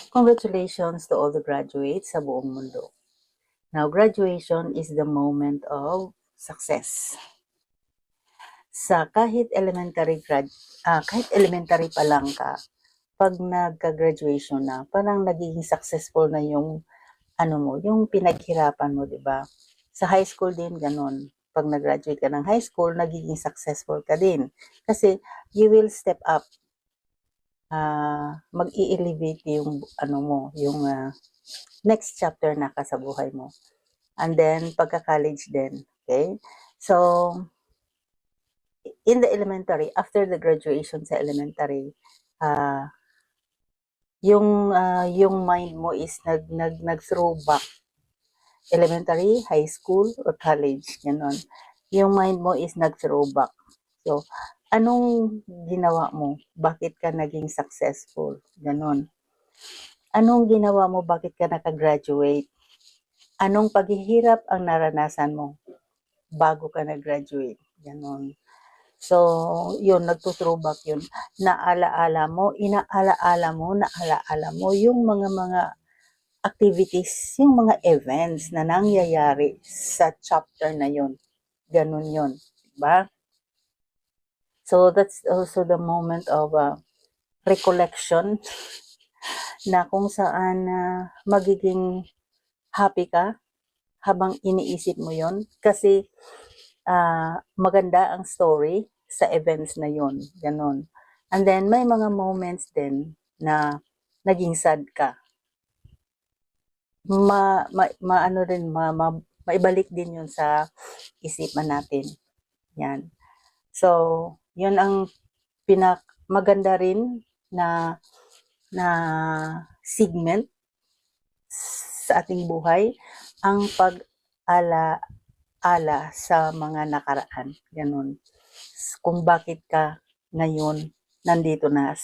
Congratulations to all the graduates sa buong mundo. Now, graduation is the moment of success. Sa kahit elementary pa lang ka, pag nagka-graduation na, parang nagiging successful na yung yung pinaghirapan mo, 'di ba? Sa high school din ganun. Pag nag-graduate ka ng high school, nagiging successful ka din. Kasi you will step up. Mag-i-elevate yung next chapter na ka sa buhay mo. And then pagka-college din, okay? So in the elementary, after the graduation sa elementary, yung mind mo is nag-throwback. Elementary, high school, or college, gano'n. Yung mind mo is nag-throwback. So, anong ginawa mo? Bakit ka naging successful? Gano'n. Anong ginawa mo? Bakit ka nakagraduate? Anong paghihirap ang naranasan mo bago ka nag-graduate? Gano'n. So, yun, nagtuthrowback yun. Inaalaala mo yung mga activities, yung mga events na nangyayari sa chapter na yun. Ganun yun. Diba? So, that's also the moment of recollection na kung saan magiging happy ka habang iniisip mo yon kasi maganda ang story sa events na yon. Ganun. And then, may mga moments din na naging sad ka. Maibalik din yun sa isipan natin. Yan. So, yun ang maganda rin na segment sa ating buhay, ang pag-ala-ala sa mga nakaraan. Ganun. Kung bakit ka ngayon nandito na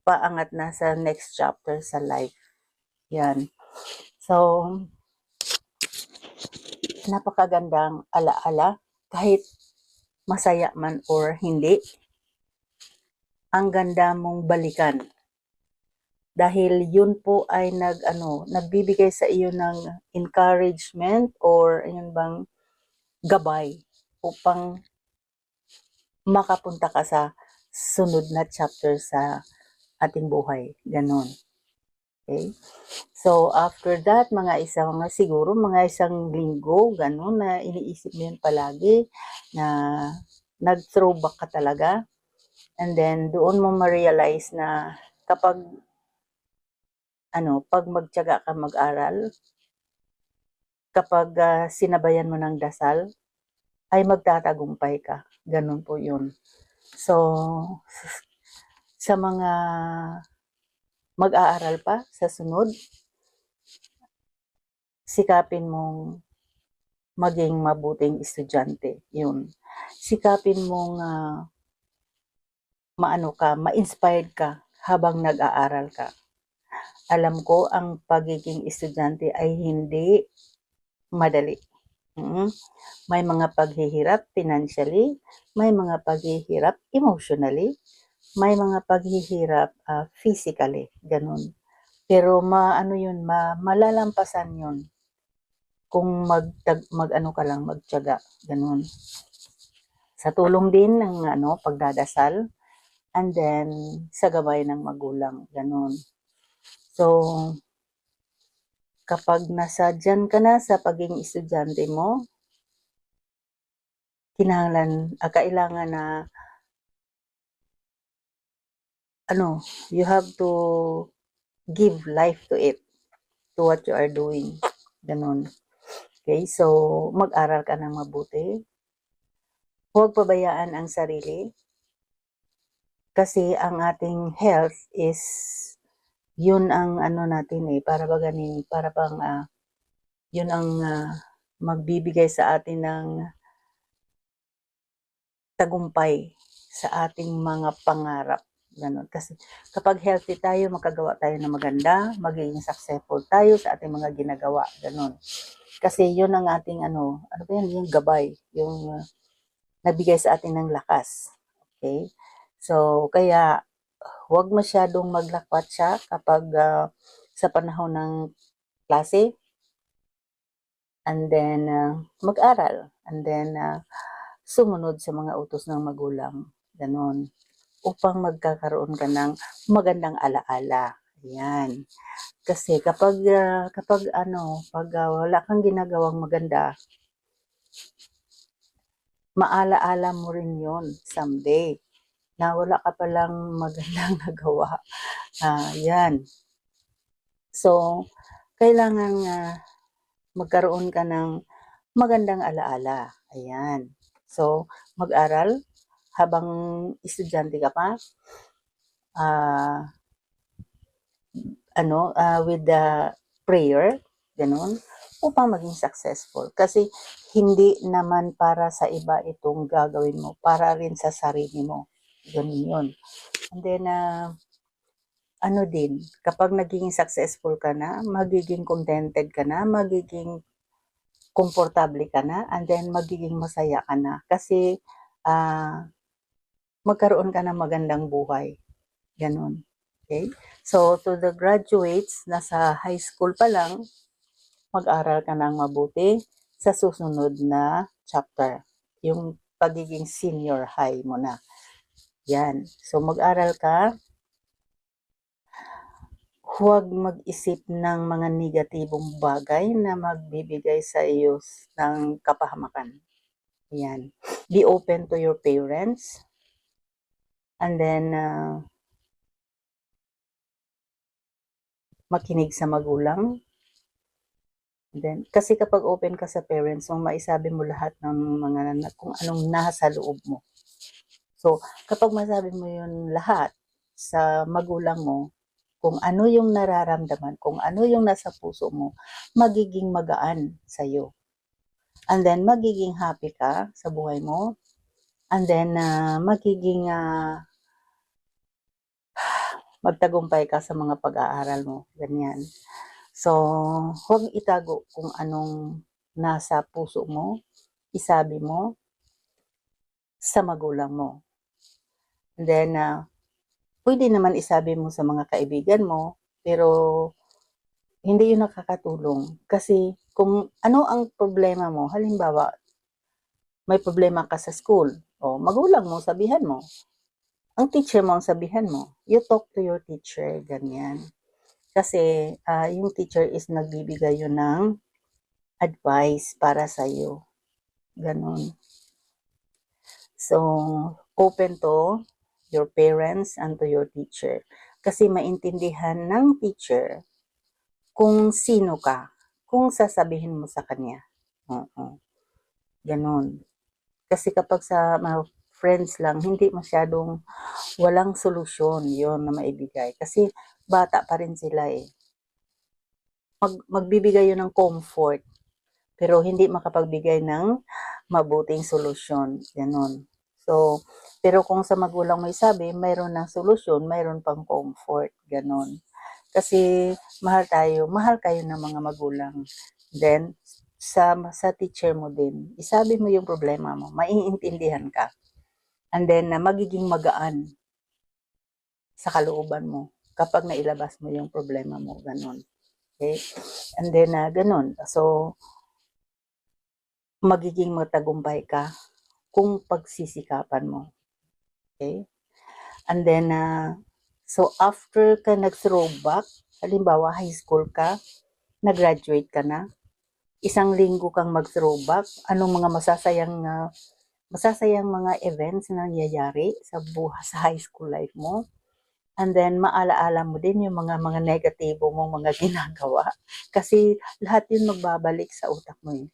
paangat na sa next chapter sa life. Yan. So, napakagandang alaala kahit masaya man or hindi. Ang ganda mong balikan. Dahil yun po ay nagbibigay sa iyo ng encouragement or yun bang gabay upang makapunta ka sa sunod na chapter sa ating buhay. Ganon. Okay? So, after that, siguro mga isang linggo, gano'n, na iniisip mo yun palagi, na nag-throwback ka talaga. And then, doon mo ma-realize na kapag, pag magtiyaga ka mag-aral, kapag sinabayan mo ng dasal, ay magtatagumpay ka. Ganun po yun. So, sa mga mag-aaral pa sa sunod, sikapin mong maging mabuting estudyante. Yun. Sikapin mong ma-inspired ka habang nag-aaral ka. Alam ko ang pagiging estudyante ay hindi madali. May mga paghihirap financially, may mga paghihirap emotionally, may mga paghihirap physically, ganun. Pero malalampasan yun kung magtiyaga, ganun. Sa tulong din ng pagdadasal, and then sa gabay ng magulang, ganun. So, kapag dyan ka na sa pagiging estudyante mo, kailangan na you have to give life to it, to what you are doing. Ganun. Okay, so mag-aral ka ng mabuti. Huwag pabayaan ang sarili. Kasi ang ating health is, yun ang natin yun ang magbibigay sa atin ng tagumpay sa ating mga pangarap. Ganun. Kasi kapag healthy tayo, makagawa tayo ng maganda, magiging successful tayo sa ating mga ginagawa. Ganun. Kasi yun ang ating yung gabay, yung nabigay sa atin ng lakas. Okay? So, kaya huwag masyadong maglakwat siya kapag sa panahon ng klase. And then, mag-aral. And then, sumunod sa mga utos ng magulang. Ganon. Upang magkakaroon ka ng magandang alaala. Ayan. Kasi kapag wala kang ginagawang maganda, maalaala mo rin yon someday na wala ka palang magandang nagawa. Yan. So, kailangan magkaroon ka ng magandang alaala. Ayan. So, mag-aral habang estudyante ka pa. With the prayer, ganun, upang maging successful. Kasi hindi naman para sa iba itong gagawin mo, para rin sa sarili mo. Ganun yun. And then, kapag naging successful ka na, magiging contented ka na, magiging komportable ka na, and then magiging masaya ka na. Kasi, magkaroon ka ng magandang buhay. Ganun. Okay? So, to the graduates, nasa high school pa lang, mag-aral ka ng mabuti sa susunod na chapter. Yung pagiging senior high mo na. Yan. So, mag-aral ka. Huwag mag-isip ng mga negatibong bagay na magbibigay sa iyo ng kapahamakan. Yan. Be open to your parents. And then, makinig sa magulang. And then, kasi kapag open ka sa parents mo, maisabi mo lahat ng mga kung anong nasa loob mo. So, kapag masabi mo yun lahat sa magulang mo, kung ano yung nararamdaman, kung ano yung nasa puso mo, magiging magaan sa'yo. And then, magiging happy ka sa buhay mo. And then, magiging magtagumpay ka sa mga pag-aaral mo. Ganyan. So, huwag itago kung anong nasa puso mo, isabi mo sa magulang mo. And then, pwede naman isabi mo sa mga kaibigan mo, pero hindi yun nakakatulong. Kasi kung ano ang problema mo, halimbawa, may problema ka sa school, o magulang mo, sabihan mo. Ang teacher mo ang sabihan mo. You talk to your teacher, ganyan. Kasi yung teacher is nagbibigay yun ng advice para sa'yo. Ganon. So, open to your parents and to your teacher. Kasi maintindihan ng teacher kung sino ka, kung sasabihin mo sa kanya. Ganon. Kasi kapag sa mga friends lang, hindi masyadong walang solusyon yon na maibigay. Kasi bata pa rin sila eh. Magbibigay yun ng comfort, pero hindi makapagbigay ng mabuting solusyon. Ganon. So, pero kung sa magulang mo isabi, mayroon ng solusyon, mayroon pang comfort. Ganon. Kasi mahal kayo ng mga magulang. Then, sa teacher mo din, isabi mo yung problema mo, maiintindihan ka. And then, magiging magaan sa kalooban mo kapag nailabas mo yung problema mo. Ganon. Okay? And then, ganon. So, magiging matagumpay ka kung pagsisikapan mo. Okay? And then, so after ka nag-throwback, halimbawa high school ka, nag-graduate ka na, isang linggo kang mag-throwback, anong mga masasayang mga events na nangyayari sa high school life mo. And then, maalaala mo din yung mga negatibo mong mga ginagawa. Kasi lahat yun magbabalik sa utak mo eh.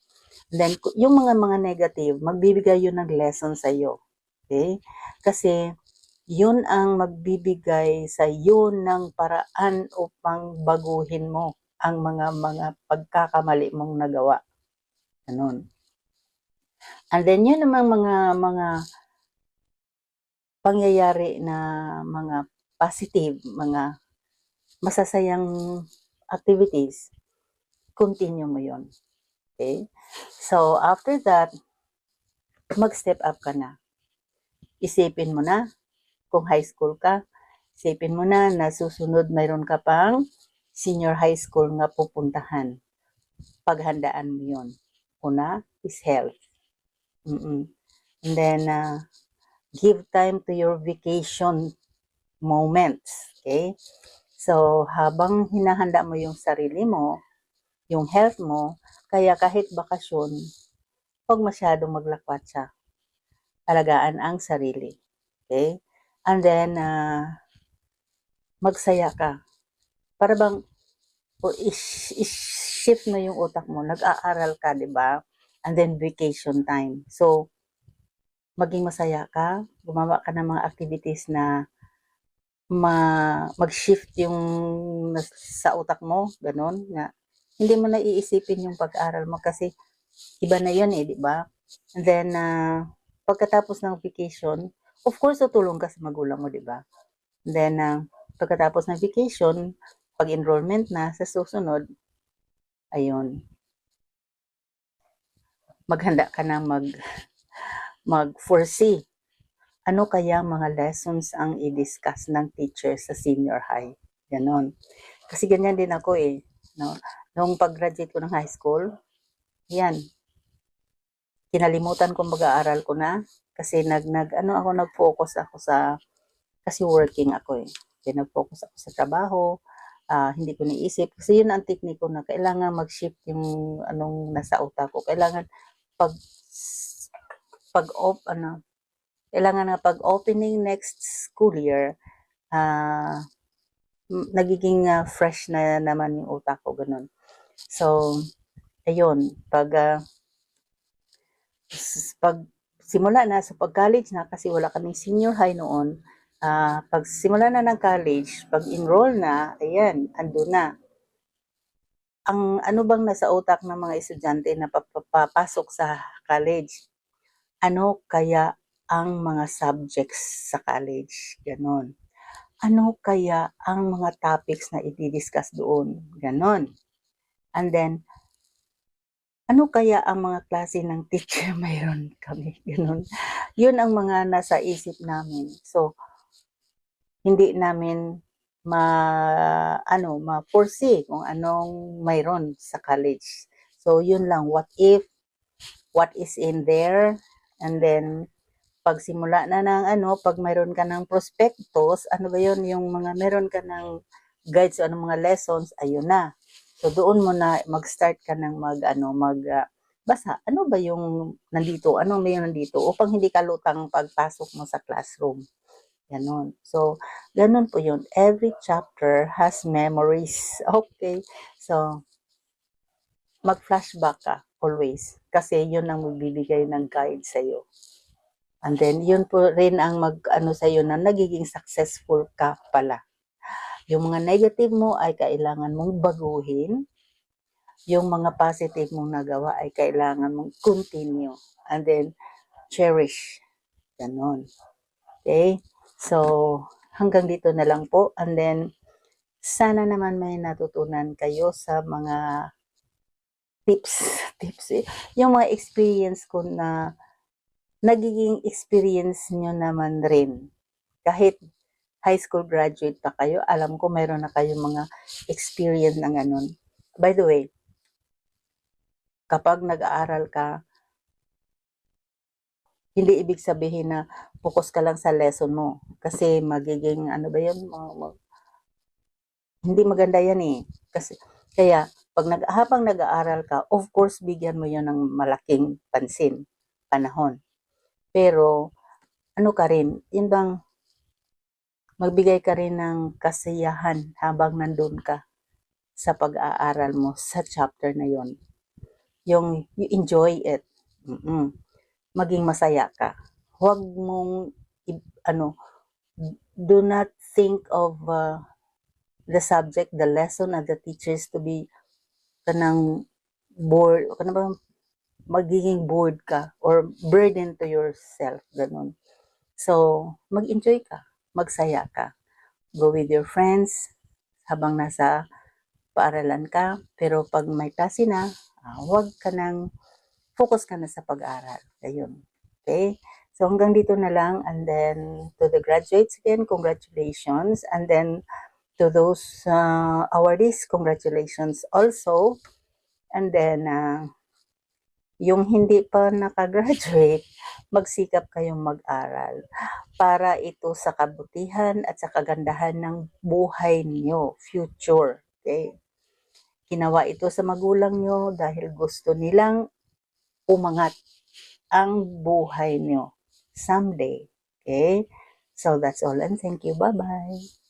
And then, yung mga negative, magbibigay yun ng lesson sa iyo. Okay? Kasi, yun ang magbibigay sa iyo ng paraan upang baguhin mo ang mga pagkakamali mong nagawa. Ganun. And then, yun namang mga pangyayari na mga positive, mga masasayang activities, continue mo yun. Okay? So, after that, mag-step up ka na. Isipin mo na, kung high school ka, Isipin mo na susunod mayroon ka pang senior high school nga pupuntahan. Paghandaan mo yun. Una is health. And then, give time to your vacation moments. Okay? So, habang hinahanda mo yung sarili mo, yung health mo, kaya kahit bakasyon, huwag masyadong maglakwatsa. Alagaan ang sarili. Okay? And then, magsaya ka. Para bang, shift na yung utak mo. Nag-aaral ka, di ba? And then, vacation time. So, maging masaya ka, gumawa ka ng mga activities na mag-shift yung sa utak mo, ganun, nga. Hindi mo na iisipin yung pag-aaral mo kasi iba na yun di ba? And then, pagkatapos ng vacation, of course, tutulong ka sa magulang mo, di ba? And then, pagkatapos ng vacation, pag-enrollment na sa susunod, ayun, maghanda ka na mag-foresee. Ano kaya mga lessons ang i-discuss ng teacher sa senior high? Ganon. Kasi ganyan din ako no? Nung pag-graduate ko ng high school, yan, kinalimutan ko mag-aaral ko na kasi nag-focus ako sa, kasi working ako Kaya nag-focus ako sa trabaho, hindi ko naisip, kasi yun ang technique ko na kailangan mag-shift yung anong nasa utak ko. Kailangan kailangan na pag-opening next school year, nagiging fresh na naman yung utak ko, ganun. So, ayun, pag simula na sa pag-college na, kasi wala kaming senior high noon, pag simula na ng college, pag-enroll na, ayan, ando na. Ang ano bang nasa utak ng mga estudyante na papasok sa college? Ano kaya ang mga subjects sa college? Ganon. Ano kaya ang mga topics na i-discuss doon? Ganon. And then, ano kaya ang mga klase ng teacher mayroon kami? Ganon. Yun ang mga nasa isip namin. So, hindi namin ma-foresee kung anong mayroon sa college. So, yun lang. What if? What is in there? And then, pag simula na ng pag mayroon ka ng prospectus, ano ba yun, yung mga mayroon ka ng guides o mga lessons, ayun na. So doon mo na mag-start ka ng basa. Ano ba yung nandito? Ano ba yung nandito? Upang hindi ka lutang pagpasok mo sa classroom. Ganon. So, ganon po yun. Every chapter has memories. Okay. So, mag-flashback ka always. Kasi yun ang magbibigay ng guide sa'yo. And then, yun po rin ang sa'yo na nagiging successful ka pala. Yung mga negative mo ay kailangan mong baguhin. Yung mga positive mong nagawa ay kailangan mong continue. And then, cherish. Ganon. Okay? So, hanggang dito na lang po. And then, sana naman may natutunan kayo sa mga tips. Yung mga experience ko na nagiging experience nyo naman rin. Kahit high school graduate pa kayo, alam ko mayroon na kayong mga experience ng ganun. By the way, kapag nag-aaral ka, hindi ibig sabihin na focus ka lang sa lesson mo. Kasi magiging, hindi maganda yan Kasi, kaya, habang nag-aaral ka, of course, bigyan mo yan ng malaking panahon. Pero, ka rin, yun bang, magbigay ka rin ng kasiyahan habang nandun ka sa pag-aaral mo sa chapter na yon. Yung you enjoy it. Maging masaya ka. Huwag mong, do not think of the subject, the lesson, and the teachers to be kanang bored, magiging bored ka or burden to yourself, ganun. So, mag-enjoy ka, magsaya ka. Go with your friends habang nasa paaralan ka, pero pag may klase na, huwag ka nang focus ka na sa pag-aaral. Ayun. Okay? So hanggang dito na lang, and then to the graduates again, congratulations, and then to those awardees, congratulations also, and then yung hindi pa nakagraduate, magsikap kayong mag-aral para ito sa kabutihan at sa kagandahan ng buhay niyo, future. Okay? Ginawa ito sa magulang niyo dahil gusto nilang umangat ang buhay niyo someday. Okay? So that's all, and thank you. Bye-bye.